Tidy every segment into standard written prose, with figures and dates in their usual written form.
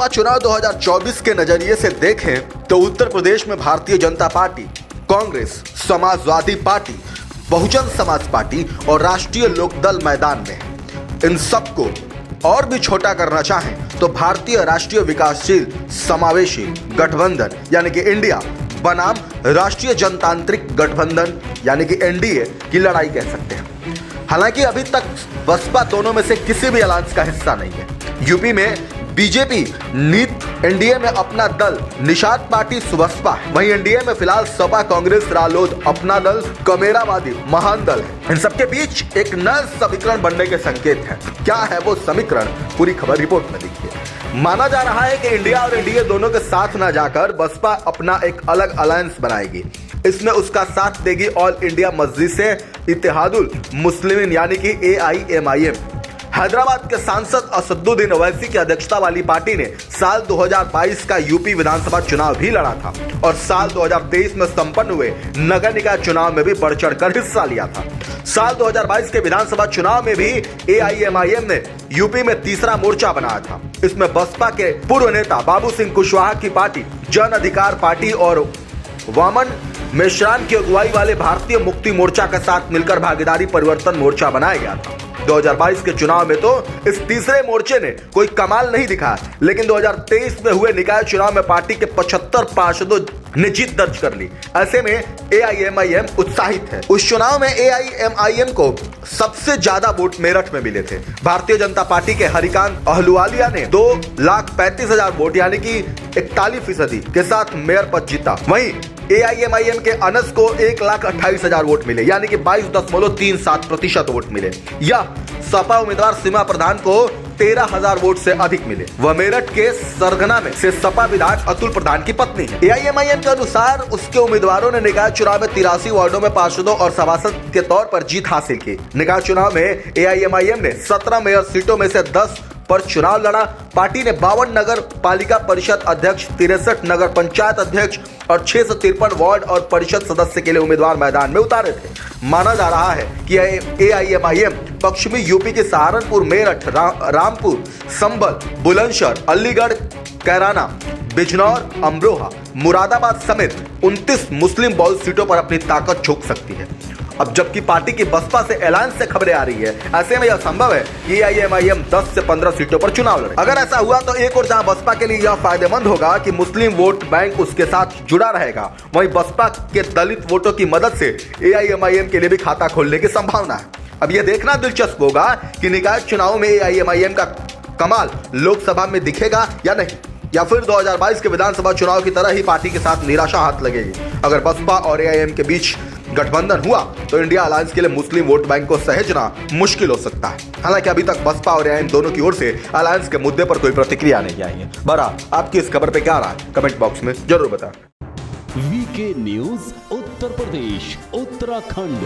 विधानसभा चुनाव 2024 के नजरिए से देखें तो उत्तर प्रदेश में Bharatiya Janata party, Congress, Samajwadi party, Bahujan Samaj party और राष्ट्रीय लोकदल मैदान में है। इन सबको और भी छोटा करना चाहें तो भारतीय राष्ट्रीय विकासशील समावेशी गठबंधन यानी कि इंडिया बनाम राष्ट्रीय जनतांत्रिक गठबंधन यानी कि एनडीए की लड़ाई कह सकते हैं। हालांकि अभी तक बसपा दोनों में से किसी भी अलायंस का हिस्सा नहीं है। यूपी में बीजेपी नीत, एनडीए में अपना दल निषाद पार्टी सुबसपा, वहीं एनडीए में फिलहाल सपा, कांग्रेस, रालोद, अपना दल, कमेरावादी महान दल है। इन सबके बीच एक नया समीकरण बनने के संकेत हैं। क्या है वो समीकरण, पूरी खबर रिपोर्ट में देखिए। माना जा रहा है कि इंडिया और एनडीए दोनों के साथ न जाकर बसपा अपना एक अलग अलायंस बनाएगी। इसमें उसका साथ देगी ऑल इंडिया मजलिस इत्तेहादुल मुस्लिमीन यानी कि AIMIM। हैदराबाद के सांसद असदुद्दीन ओवैसी की अध्यक्षता वाली पार्टी ने साल 2022 का यूपी विधानसभा चुनाव भी लड़ा था और साल 2023 में संपन्न हुए नगर निकाय चुनाव में भी बढ़ चढ़कर हिस्सा लिया था। साल 2022 के विधानसभा चुनाव में भी AIMIM ने यूपी में तीसरा मोर्चा बनाया था। इसमें बसपा के पूर्व नेता बाबू सिंह कुशवाहा की पार्टी जन अधिकार पार्टी और वामन मेश्राम की अगुवाई वाले भारतीय मुक्ति मोर्चा के साथ मिलकर भागीदारी परिवर्तन मोर्चा बनाया गया था। 2022 के चुनाव में तो इस तीसरे मोर्चे ने कोई कमाल नहीं दिखाया, लेकिन 2023 में हुए निकाय चुनाव में पार्टी के 75 पार्षदों ने जीत दर्ज कर ली। ऐसे में AIMIM उत्साहित है। उस चुनाव में AIMIM को सबसे ज्यादा वोट मेरठ में मिले थे। भारतीय जनता पार्टी के हरिकांत अहलुवालिया ने 2,35,000 वोट यानी कि 41% के साथ मेयर पद जीता। वहीं AIMIM के अनस को 1,28,000 वोट मिले यानी कि 22.37% वोट मिले। या सपा उम्मीदवार सीमा प्रधान को 13,000 वोट से अधिक मिले। वह मेरठ के सरगना में से सपा विधायक अतुल प्रधान की पत्नी है। AIMIM के अनुसार उसके उम्मीदवारों ने निकाय चुनाव में 83 वार्डों में पार्षदों और सभासद के तौर पर जीत हासिल की। निकाय चुनाव में AIMIM ने 17 मेयर सीटों में से 10 पर चुनाव लड़ा। पार्टी ने 52 नगर पालिका परिषद अध्यक्ष, 63 नगर पंचायत अध्यक्ष और 653 वार्ड और परिषद सदस्य के लिए उम्मीदवार मैदान में उतारे थे। माना जा रहा है कि AIMIM पश्चिमी यूपी के सहारनपुर, मेरठ, रामपुर, संभल, बुलंदशहर, अलीगढ़, कैराना, बिजनौर, अमरोहा, मुरादाबाद समेत 29 मुस्लिम बहुल सीटों पर अपनी ताकत झोंक सकती है। अब जबकि पार्टी की बसपा से अलायंस से खबरें आ रही है, ऐसे में यह संभव है कि AIMIM 10 से 15 सीटों पर चुनाव लड़े। अगर ऐसा हुआ तो एक और जहां बसपा के लिए यह फायदेमंद होगा कि मुस्लिम वोट बैंक उसके साथ जुड़ा रहेगा, वहीं बसपा के दलित वोटों की मदद से AIMIM के लिए भी खाता खोलने की संभावना है। अब यह देखना दिलचस्प होगा कि निकाय चुनाव में AIMIM का कमाल लोकसभा में दिखेगा या नहीं, या फिर 2022 के विधानसभा चुनाव की तरह ही पार्टी के साथ निराशा हाथ लगेगी। अगर बसपा और AIM के बीच गठबंधन हुआ तो इंडिया अलायंस के लिए मुस्लिम वोट बैंक को सहेजना मुश्किल हो सकता है। हालांकि अभी तक बसपा और AIM दोनों की ओर से अलायंस के मुद्दे पर कोई प्रतिक्रिया नहीं आई है। बरा, आपकी इस खबर पे क्या राय है? कमेंट बॉक्स में जरूर बताएं। वीके न्यूज उत्तर प्रदेश, उत्तराखंड,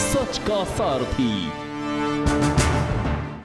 सच का सारथी।